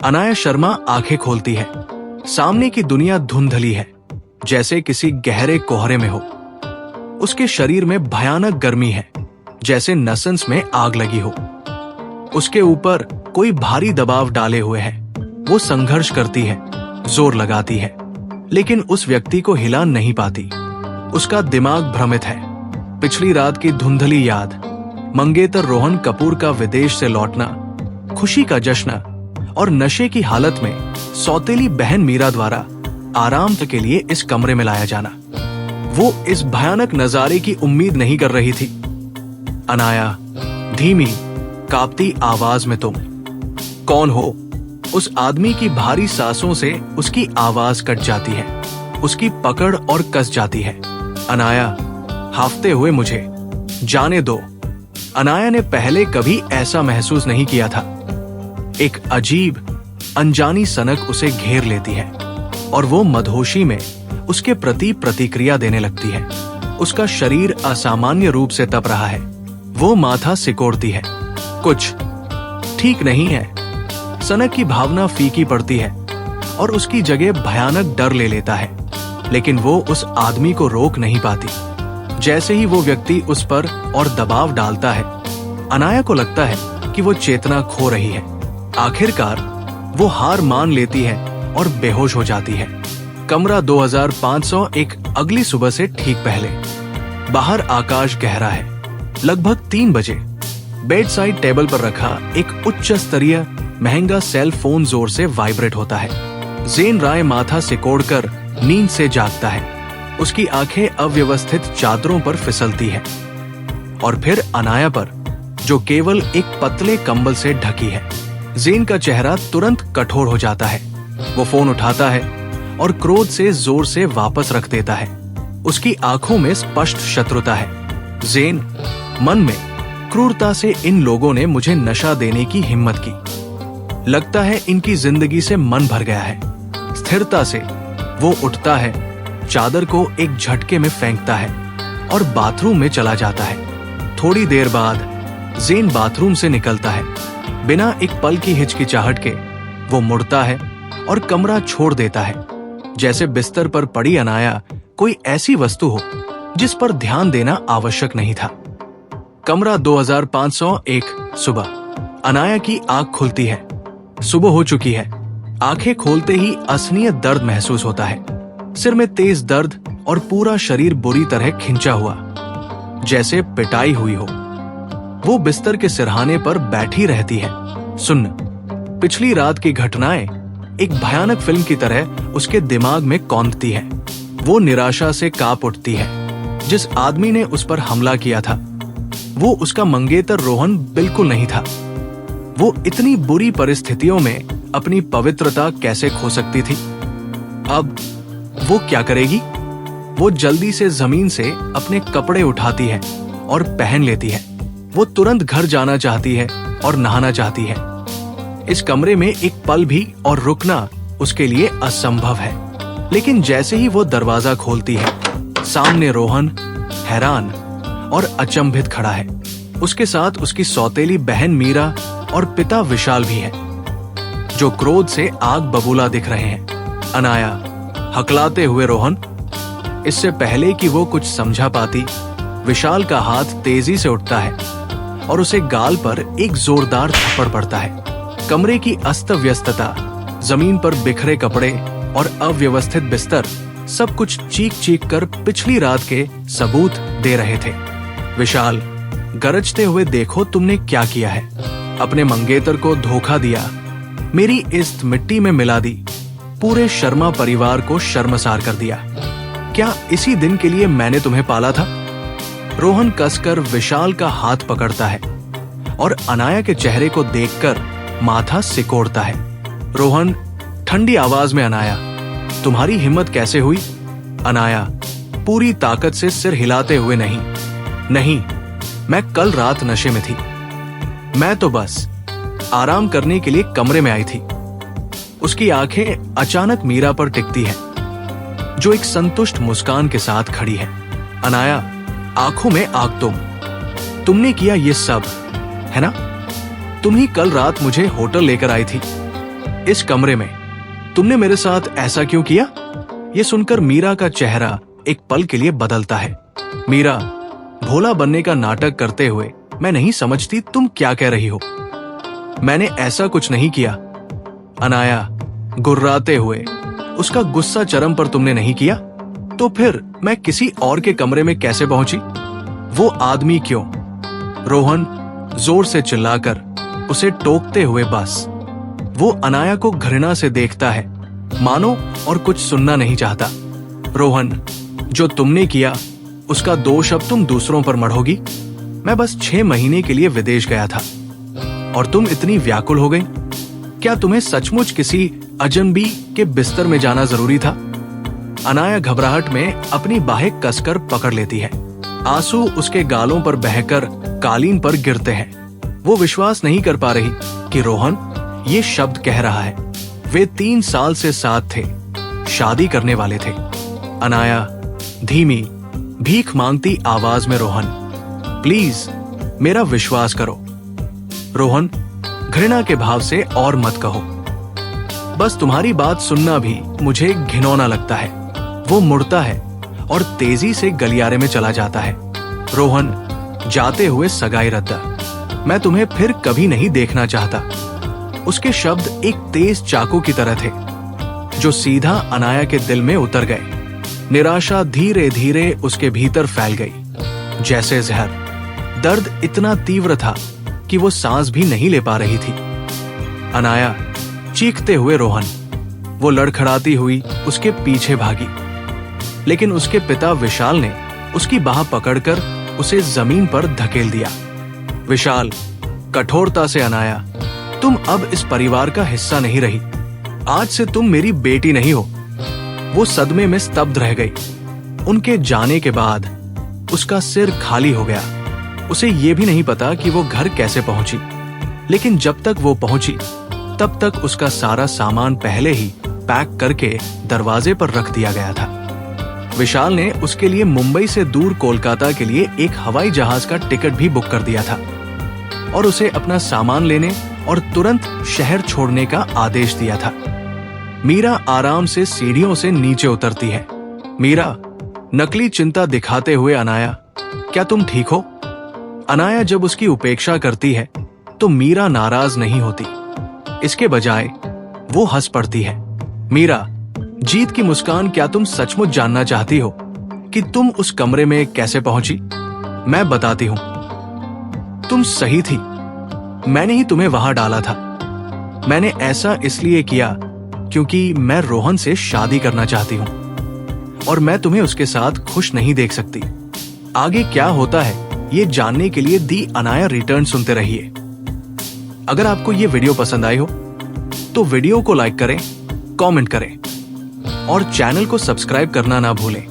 अनाया शर्मा आंखें खोलती है। सामने की दुनिया धुंधली है, जैसे किसी गहरे कोहरे में हो। उसके शरीर में भयानक गर्मी है, जैसे नसंस में आग लगी हो। उसके ऊपर कोई भारी दबाव डाले हुए है। वो संघर्ष करती है, जोर लगाती है, लेकिन उस व्यक्ति को हिला नहीं पाती। उसका दिमाग भ्रमित है। पिछली रात की धुंधली याद, मंगेतर रोहन कपूर का विदेश से लौटना, खुशी का जश्न और नशे की हालत में सौतेली बहन मीरा द्वारा आराम के लिए इस कमरे में लाया जाना। वो इस भयानक नजारे की उम्मीद नहीं कर रही थी। अनाया, धीमी कांपती आवाज में, तुम कौन हो? उस आदमी की भारी सांसों से उसकी आवाज कट जाती है, उसकी पकड़ और कस जाती है। अनाया, हाफते हुए, मुझे जाने दो। अनाया ने पहले कभी ऐसा महसूस नहीं किया था। एक अजीब अनजानी सनक उसे घेर लेती है और वो मदहोशी में उसके प्रति प्रतिक्रिया देने लगती है। उसका शरीर असामान्य रूप से तप रहा है। वो माथा सिकोड़ती है। कुछ ठीक नहीं है। सनक की भावना फीकी पड़ती है और उसकी जगह भयानक डर ले लेता है, लेकिन वो उस आदमी को रोक नहीं पाती। जैसे ही वो व्यक्ति उस पर और दबाव डालता है, अनाया को लगता है कि वो चेतना खो रही है। आखिरकार वो हार मान लेती है और बेहोश हो जाती है। कमरा 2501 अगली सुबह से ठीक पहले। बाहर आकाश गहरा है। लगभग 3 बजे बेड साइड टेबल पर रखा एक उच्च स्तरीय महंगा सेल फोन जोर से वाइब्रेट होता है। ज़ेन राय माथा सिकोड़कर नींद से जागता है। उसकी आंखें अव्यवस्थित चादरों पर फिसलती है और फिर अनाया पर, जो केवल एक पतले कंबल से ढकी है। ज़ेन का चेहरा तुरंत कठोर हो जाता है। वो फोन उठाता है और क्रोध से जोर से वापस रख देता है। उसकी आंखों में स्पष्ट शत्रुता है। ज़ेन, मन में क्रूरता से, इन लोगों ने मुझे नशा देने की हिम्मत की। लगता है इनकी जिंदगी से मन भर गया है। स्थिरता से वो उठता है, चादर को एक झटके में फेंकता है और बाथरूम में चला जाता है। थोड़ी देर बाद ज़ेन बाथरूम से निकलता है। बिना एक पल की हिचकिचाहट के वो मुड़ता है और कमरा छोड़ देता है, जैसे बिस्तर पर पड़ी अनाया कोई ऐसी वस्तु हो जिस पर ध्यान देना आवश्यक नहीं था। कमरा 2501 सुबह। अनाया की आंख खुलती है। सुबह हो चुकी है। आंखें खोलते ही असहनीय दर्द महसूस होता है। सिर में तेज दर्द और पूरा शरीर बुरी तरह खिंचा हुआ, जैसे पिटाई हुई हो। वो बिस्तर के सिरहाने पर बैठी रहती है। सुन, पिछली रात की घटनाएं एक भयानक फिल्म की तरह उसके दिमाग में कौंधती है। वो निराशा से कांप उठती है। जिस आदमी ने उस पर हमला किया था, वो उसका मंगेतर रोहन बिल्कुल नहीं था। वो इतनी बुरी परिस्थितियों में अपनी पवित्रता कैसे खो सकती थी? अब वो क्या करेगी? वो जल्दी से जमीन से अपने कपड़े उठाती है और पहन लेती है। वो तुरंत घर जाना चाहती है और नहाना चाहती है। इस कमरे में एक पल भी और रुकना उसके लिए असंभव है। लेकिन जैसे ही वो दरवाजा खोलती है, सामने रोहन हैरान और अचंभित खड़ा है। उसके साथ उसकी सौतेली बहन मीरा और पिता विशाल भी है, जो क्रोध से आग बबूला दिख रहे हैं। अनाया, हकलाते हुए रोहन। इससे पहले कि वो कुछ समझा पाती, विशाल का हाथ तेजी से उठता है और उसे गाल पर एक जोरदार थप्पड़ पड़ता है। कमरे की अस्त व्यस्तता, जमीन पर बिखरे कपड़े और अव्यवस्थित बिस्तर, सब कुछ चीख चीख कर पिछली रात के सबूत दे रहे थे। विशाल, गरजते हुए, देखो तुमने क्या किया है। अपने मंगेतर को धोखा दिया, मेरी इज्जत मिट्टी में मिला दी, पूरे शर्मा परिवार को शर्मसार कर दिया। क्या इसी दिन के लिए मैंने तुम्हें पाला था? रोहन कसकर विशाल का हाथ पकड़ता है और अनाया के चेहरे को देखकर माथा सिकोड़ता है। रोहन, ठंडी आवाज में, अनाया, तुम्हारी हिम्मत कैसे हुई? अनाया, पूरी ताकत से सिर हिलाते हुए, नहीं, मैं कल रात नशे में थी। मैं तो बस आराम करने के लिए कमरे में आई थी। उसकी आंखें अचानक मीरा पर टिकती हैं, जो एक संतुष्ट मुस्कान के साथ खड़ी है। अनाया, आंखों में आग तुमने किया ये सब, है ना? तुम ही कल रात मुझे होटल लेकर आई थी। इस कमरे में तुमने मेरे साथ ऐसा क्यों किया? ये सुनकर मीरा का चेहरा एक पल के लिए बदलता है। मीरा, भोला बनने का नाटक करते हुए, मैं नहीं समझती तुम क्या कह रही हो। मैंने ऐसा कुछ नहीं किया। अनाया गुर्राते हुए, उसका गुस्सा चरम पर तुमने नहीं किया तो फिर मैं किसी और के कमरे में कैसे पहुंची? वो आदमी क्यों? रोहन जोर से चिल्लाकर उसे टोकते हुए बस वो अनाया को घृणा से देखता है, मानो और कुछ सुनना नहीं चाहता। रोहन, जो तुमने किया उसका दोष अब तुम दूसरों पर मढ़ोगी। मैं बस 6 महीने के लिए विदेश गया था और तुम इतनी व्याकुल हो गई। क्या तुम्हें सचमुच किसी अजनबी के बिस्तर में जाना जरूरी था? अनाया घबराहट में अपनी बाहें कसकर पकड़ लेती है। आंसू उसके गालों पर बहकर कालीन पर गिरते हैं। वो विश्वास नहीं कर पा रही कि रोहन ये शब्द कह रहा है। वे 3 साल से साथ थे, शादी करने वाले थे। अनाया धीमी भीख मांगती आवाज में, रोहन प्लीज मेरा विश्वास करो। रोहन, घृणा के भाव से और मत कहो। बस तुम्हारी बात सुनना भी मुझे घिनौना लगता है। वो मुड़ता है और तेजी से गलियारे में चला जाता है। रोहन, जाते हुए सगाई रद्द। मैं तुम्हें फिर कभी नहीं देखना चाहता। उसके शब्द एक तेज चाकू की तरह थे जो सीधा अनाया के दिल में उतर गए। निराशा धीरे धीरे उसके भीतर फैल गई जैसे जहर। दर्द इतना तीव्र था कि वो सांस भी नहीं ले पा रही थी। अनाया, चीखते हुए रोहन। वो लड़खड़ाती हुई उसके पीछे भागी, लेकिन उसके पिता विशाल ने उसकी बाह पकड़कर उसे जमीन पर धकेल दिया। विशाल कठोरता से, अनाया तुम अब इस परिवार का हिस्सा नहीं रही। आज से तुम मेरी बेटी नहीं हो। वो सदमे में स्तब्ध रह गई। उनके जाने के बाद उसका सिर खाली हो गया। उसे ये भी नहीं पता कि वो घर कैसे पहुंची, लेकिन जब तक वो पहुंची तब तक उसका सारा सामान पहले ही पैक करके दरवाजे पर रख दिया गया था। विशाल ने उसके लिए मुंबई से दूर कोलकाता के लिए एक हवाई जहाज का टिकट भी बुक कर दिया था और उसे अपना सामान लेने और तुरंत शहर छोड़ने का आदेश दिया था। मीरा आराम से सीढ़ियों से नीचे उतरती है। मीरा, नकली चिंता दिखाते हुए, अनाया क्या तुम ठीक हो? अनाया जब उसकी उपेक्षा करती है तो मीरा नाराज नहीं होती। इसके बजाय वो हंस पड़ती है। मीरा, जीत की मुस्कान, क्या तुम सचमुच जानना चाहती हो कि तुम उस कमरे में कैसे पहुंची? मैं बताती हूं। तुम सही थी। मैंने ही तुम्हें वहां डाला था। मैंने ऐसा इसलिए किया क्योंकि मैं रोहन से शादी करना चाहती हूं और मैं तुम्हें उसके साथ खुश नहीं देख सकती। आगे क्या होता है ये जानने के लिए दी अनाया रिटर्न सुनते रहिए। अगर आपको ये वीडियो पसंद आई हो तो वीडियो को लाइक करें, कमेंट करें और चैनल को सब्सक्राइब करना ना भूलें।